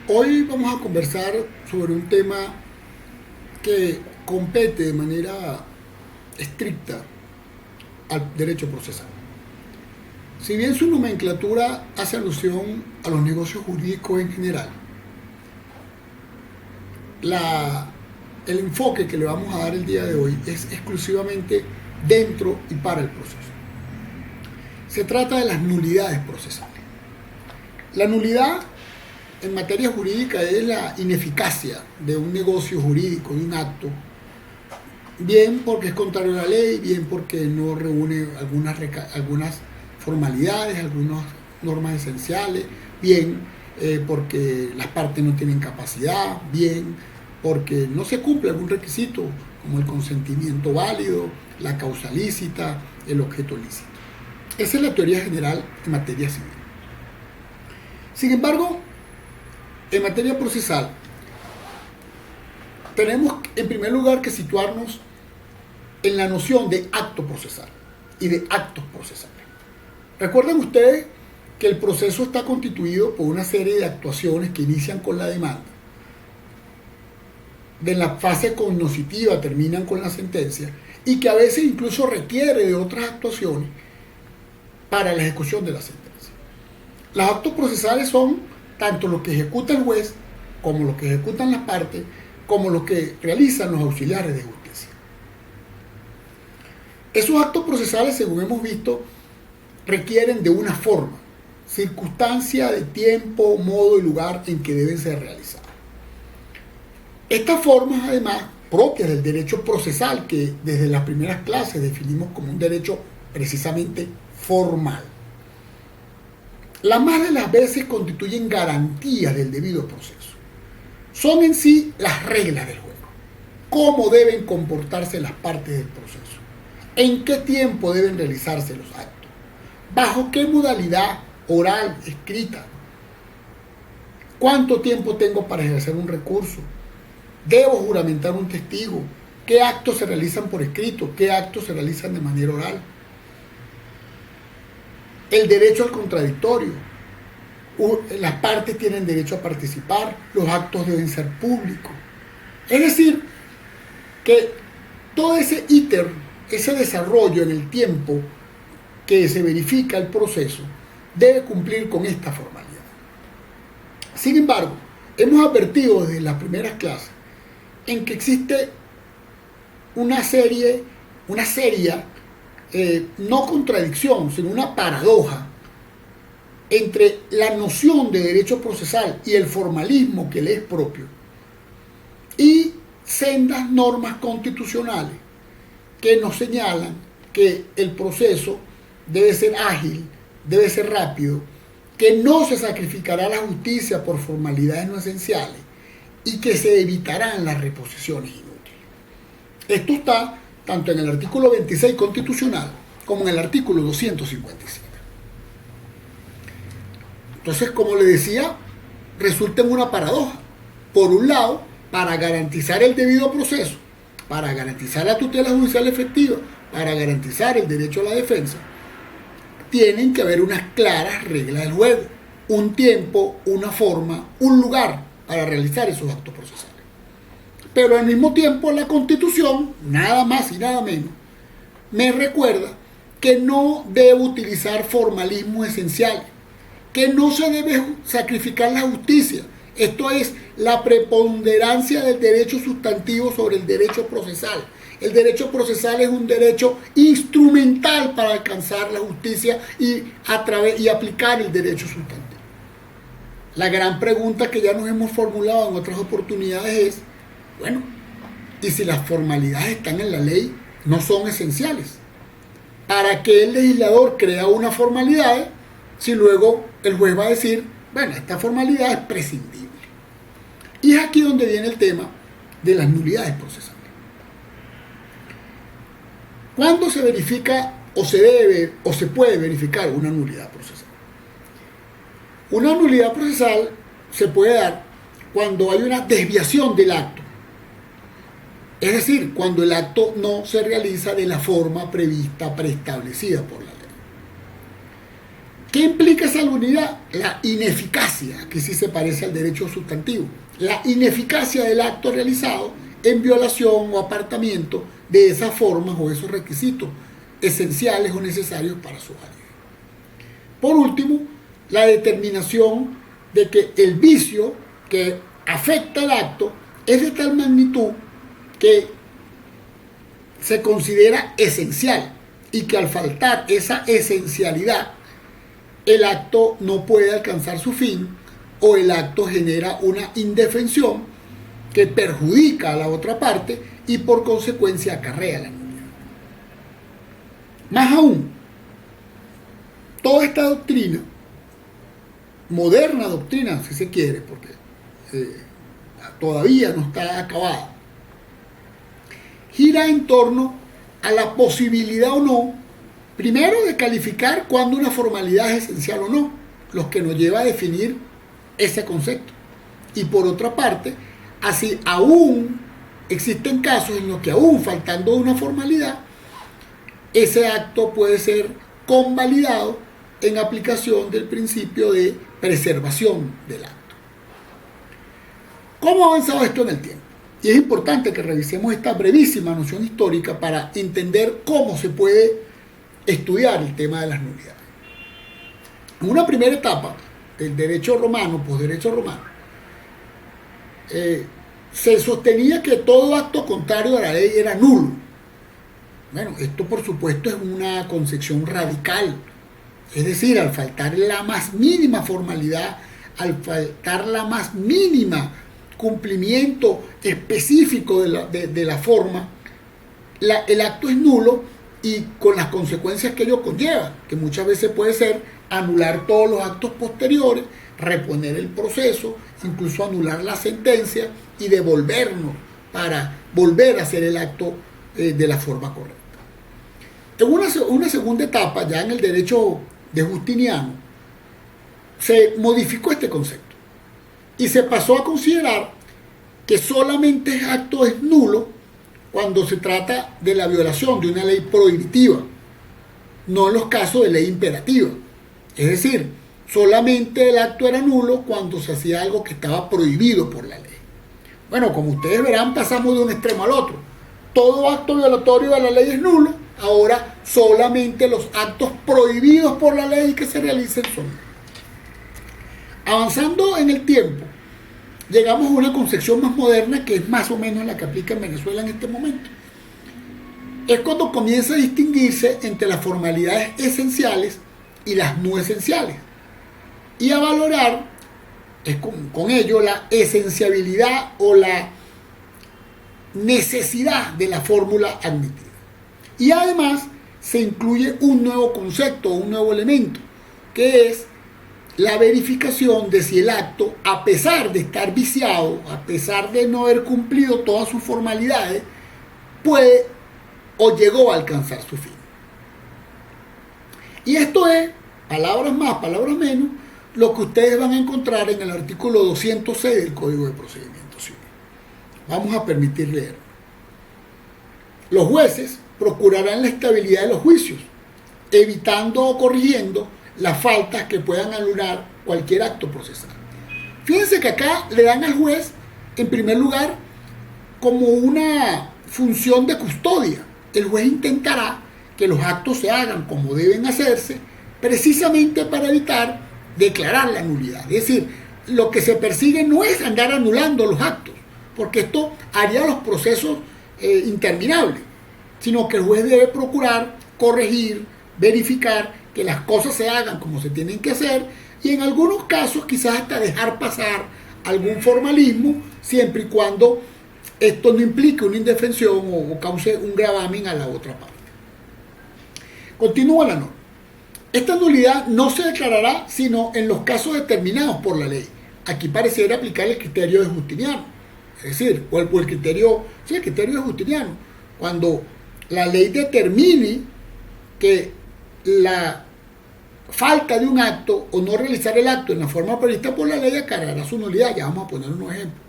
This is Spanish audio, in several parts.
Hoy vamos a conversar sobre un tema que compete de manera estricta al derecho procesal. Si bien su nomenclatura hace alusión a los negocios jurídicos en general, la, el enfoque que le vamos a dar el día de hoy es exclusivamente dentro y para el proceso. Se trata de las nulidades procesales. La nulidad en materia jurídica es la ineficacia de un negocio jurídico, de un acto, bien porque es contrario a la ley, bien porque no reúne algunas formalidades, algunas normas esenciales, bien porque las partes no tienen capacidad, bien porque no se cumple algún requisito como el consentimiento válido, la causa lícita, el objeto lícito. Esa es la teoría general en materia civil. Sin embargo, en materia procesal, tenemos en primer lugar que situarnos en la noción de acto procesal y de actos procesales. Recuerden ustedes que el proceso está constituido por una serie de actuaciones que inician con la demanda, de la fase cognoscitiva terminan con la sentencia y que a veces incluso requiere de otras actuaciones para la ejecución de la sentencia. Los actos procesales son tanto los que ejecuta el juez, como los que ejecutan las partes, como los que realizan los auxiliares de justicia. Esos actos procesales, según hemos visto, requieren de una forma, circunstancia de tiempo, modo y lugar en que deben ser realizados. Estas formas, además, propias del derecho procesal, que desde las primeras clases definimos como un derecho precisamente formal, la más de las veces constituyen garantías del debido proceso. Son en sí las reglas del juego. Cómo deben comportarse las partes del proceso. En qué tiempo deben realizarse los actos. Bajo qué modalidad, oral, escrita. Cuánto tiempo tengo para ejercer un recurso. Debo juramentar un testigo. ¿Qué actos se realizan por escrito? ¿Qué actos se realizan de manera oral? El derecho al contradictorio. Las partes tienen derecho a participar, los actos deben ser públicos. Es decir, que todo ese íter, ese desarrollo en el tiempo que se verifica el proceso, debe cumplir con esta formalidad. Sin embargo, hemos advertido desde las primeras clases en que existe una seria no contradicción, sino una paradoja entre la noción de derecho procesal y el formalismo que le es propio y sendas normas constitucionales que nos señalan que el proceso debe ser ágil, debe ser rápido, que no se sacrificará la justicia por formalidades no esenciales y que se evitarán las reposiciones inútiles. Esto está tanto en el artículo 26 constitucional como en el artículo 257. Entonces, como le decía, resulta en una paradoja. Por un lado, para garantizar el debido proceso, para garantizar la tutela judicial efectiva, para garantizar el derecho a la defensa, tienen que haber unas claras reglas del juego, un tiempo, una forma, un lugar para realizar esos actos procesales. Pero al mismo tiempo la Constitución, nada más y nada menos, me recuerda que no debo utilizar formalismos esenciales, que no se debe sacrificar la justicia. Esto es la preponderancia del derecho sustantivo sobre el derecho procesal. El derecho procesal es un derecho instrumental para alcanzar la justicia y aplicar el derecho sustantivo. La gran pregunta que ya nos hemos formulado en otras oportunidades es, bueno, y si las formalidades están en la ley, no son esenciales. ¿Para qué el legislador crea una formalidad si luego el juez va a decir, bueno, esta formalidad es prescindible? Y es aquí donde viene el tema de las nulidades procesales. ¿Cuándo se verifica o se debe o se puede verificar una nulidad procesal? Una nulidad procesal se puede dar cuando hay una desviación del acto. Es decir, cuando el acto no se realiza de la forma prevista, preestablecida por la ley. ¿Qué implica esa esa nulidad? La ineficacia, que sí se parece al derecho sustantivo, la ineficacia del acto realizado en violación o apartamiento de esas formas o esos requisitos esenciales o necesarios para su validez. Por último, la determinación de que el vicio que afecta al acto es de tal magnitud que se considera esencial y que al faltar esa esencialidad, el acto no puede alcanzar su fin o el acto genera una indefensión que perjudica a la otra parte y por consecuencia acarrea la nulidad. Más aún, toda esta doctrina, moderna doctrina si se quiere, porque todavía no está acabada, gira en torno a la posibilidad o no, primero, de calificar cuándo una formalidad es esencial o no, lo que nos lleva a definir ese concepto. Y por otra parte, así aún existen casos en los que aún faltando una formalidad, ese acto puede ser convalidado en aplicación del principio de preservación del acto. ¿Cómo ha avanzado esto en el tiempo? Y es importante que revisemos esta brevísima noción histórica para entender cómo se puede estudiar el tema de las nulidades. En una primera etapa del derecho romano, posderecho romano, se sostenía que todo acto contrario a la ley era nulo. Bueno, esto por supuesto es una concepción radical. Es decir, al faltar la más mínima formalidad, al faltar la más mínima cumplimiento específico de la forma, el acto es nulo y con las consecuencias que ello conlleva, que muchas veces puede ser anular todos los actos posteriores, reponer el proceso, incluso anular la sentencia y devolvernos para volver a hacer el acto de la forma correcta. En una segunda etapa, ya en el derecho de Justiniano, se modificó este concepto y se pasó a considerar que solamente el acto es nulo cuando se trata de la violación de una ley prohibitiva, no en los casos de ley imperativa. Es decir, solamente el acto era nulo cuando se hacía algo que estaba prohibido por la ley. Bueno, como ustedes verán, pasamos de un extremo al otro. Todo acto violatorio de la ley es nulo, ahora solamente los actos prohibidos por la ley que se realicen son nulos. Avanzando en el tiempo, llegamos a una concepción más moderna que es más o menos la que aplica en Venezuela en este momento. Es cuando comienza a distinguirse entre las formalidades esenciales y las no esenciales y a valorar con ello la esenciabilidad o la necesidad de la fórmula admitida. Y además se incluye un nuevo concepto, un nuevo elemento, que es la verificación de si el acto, a pesar de estar viciado, a pesar de no haber cumplido todas sus formalidades, puede o llegó a alcanzar su fin. Y esto es, palabras más, palabras menos, lo que ustedes van a encontrar en el artículo 206 del Código de Procedimiento Civil. Vamos a permitir leer. Los jueces procurarán la estabilidad de los juicios, evitando o corrigiendo las faltas que puedan anular cualquier acto procesal. Fíjense que acá le dan al juez, en primer lugar, como una función de custodia. El juez intentará que los actos se hagan como deben hacerse, precisamente para evitar declarar la nulidad. Es decir, lo que se persigue no es andar anulando los actos, porque esto haría los procesos interminables, sino que el juez debe procurar corregir, verificar que las cosas se hagan como se tienen que hacer y en algunos casos quizás hasta dejar pasar algún formalismo, siempre y cuando esto no implique una indefensión o cause un gravamen a la otra parte. Continúa la norma. Esta nulidad no se declarará sino en los casos determinados por la ley. Aquí pareciera aplicar el criterio de Justiniano, es decir, o el criterio de Justiniano, cuando la ley determine que la falta de un acto o no realizar el acto en la forma prevista por la ley acarreará su nulidad. Ya vamos a poner unos ejemplos.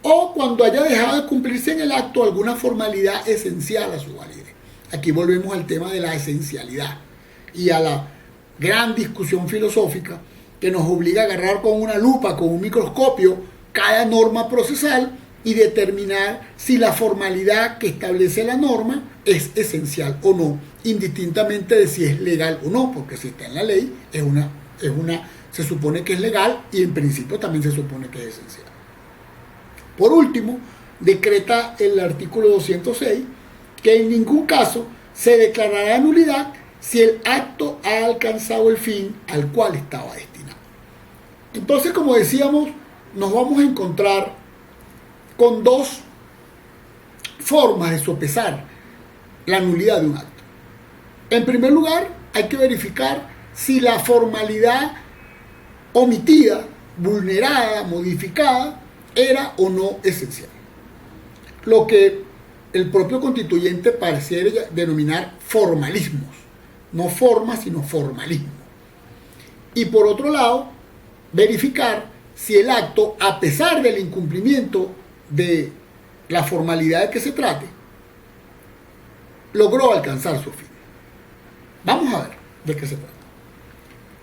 O cuando haya dejado de cumplirse en el acto alguna formalidad esencial a su validez. Aquí volvemos al tema de la esencialidad y a la gran discusión filosófica que nos obliga a agarrar con una lupa, con un microscopio, cada norma procesal y determinar si la formalidad que establece la norma es esencial o no, indistintamente de si es legal o no, porque si está en la ley se supone que es legal y en principio también se supone que es esencial. Por último, decreta el artículo 206 que en ningún caso se declarará nulidad si el acto ha alcanzado el fin al cual estaba destinado. Entonces, como decíamos, nos vamos a encontrar con dos formas de sopesar la nulidad de un acto. En primer lugar, hay que verificar si la formalidad omitida, vulnerada, modificada, era o no esencial. Lo que el propio constituyente pareciera denominar formalismos. No forma, sino formalismo. Y por otro lado, verificar si el acto, a pesar del incumplimiento de la formalidad de que se trate, logró alcanzar su fin. Vamos a ver de qué se trata.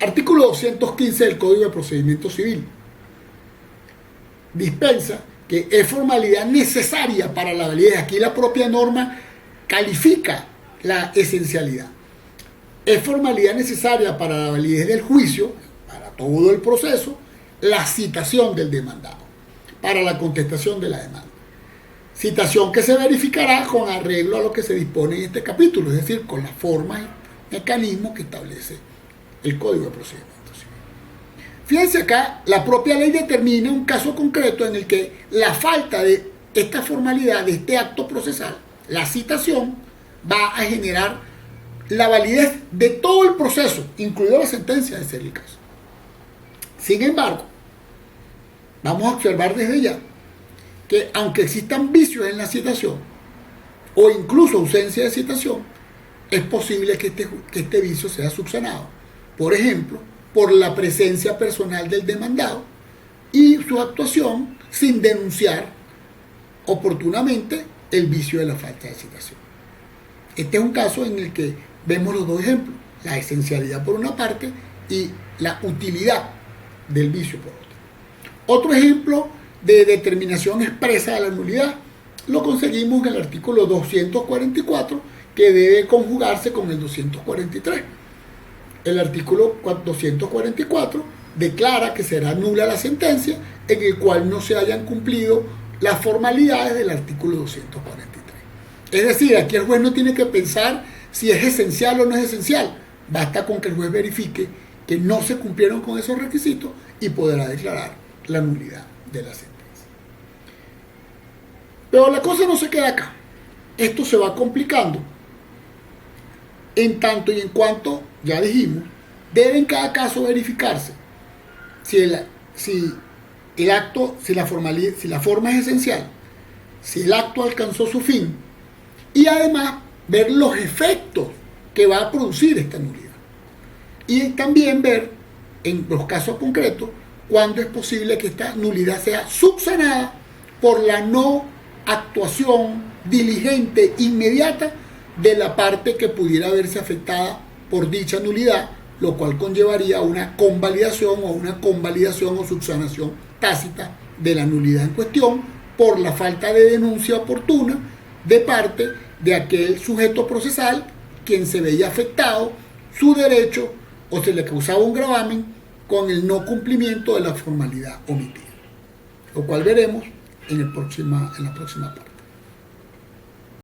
Artículo 215 del Código de Procedimiento Civil dispensa que es formalidad necesaria para la validez. Aquí la propia norma califica la esencialidad. Es formalidad necesaria para la validez del juicio, para todo el proceso, la citación del demandado, para la contestación de la demanda. Citación que se verificará con arreglo a lo que se dispone en este capítulo, es decir, con las formas y mecanismos que establece el Código de Procedimiento Civil. Fíjense acá, la propia ley determina un caso concreto en el que la falta de esta formalidad, de este acto procesal, la citación, va a generar la validez de todo el proceso, incluido la sentencia de ser el caso. Sin embargo, vamos a observar desde ya que aunque existan vicios en la citación o incluso ausencia de citación, es posible que este vicio sea subsanado. Por ejemplo, por la presencia personal del demandado y su actuación sin denunciar oportunamente el vicio de la falta de citación. Este es un caso en el que vemos los dos ejemplos, la esencialidad por una parte y la utilidad del vicio por otra. Otro ejemplo de determinación expresa de la nulidad lo conseguimos en el artículo 244, que debe conjugarse con el 243. El artículo 244 declara que será nula la sentencia en el cual no se hayan cumplido las formalidades del artículo 243. Es decir, aquí el juez no tiene que pensar si es esencial o no es esencial. Basta con que el juez verifique que no se cumplieron con esos requisitos y podrá declarar la nulidad de la sentencia. Pero la cosa no se queda acá. Esto se va complicando en tanto y en cuanto, ya dijimos, debe en cada caso verificarse si la forma es esencial, si el acto alcanzó su fin y además ver los efectos que va a producir esta nulidad. Y también ver en los casos concretos cuándo es posible que esta nulidad sea subsanada por la no actuación diligente inmediata de la parte que pudiera verse afectada por dicha nulidad, lo cual conllevaría una convalidación o subsanación tácita de la nulidad en cuestión por la falta de denuncia oportuna de parte de aquel sujeto procesal quien se veía afectado su derecho o se le causaba un gravamen con el no cumplimiento de la formalidad omitida, lo cual veremos en la próxima parte.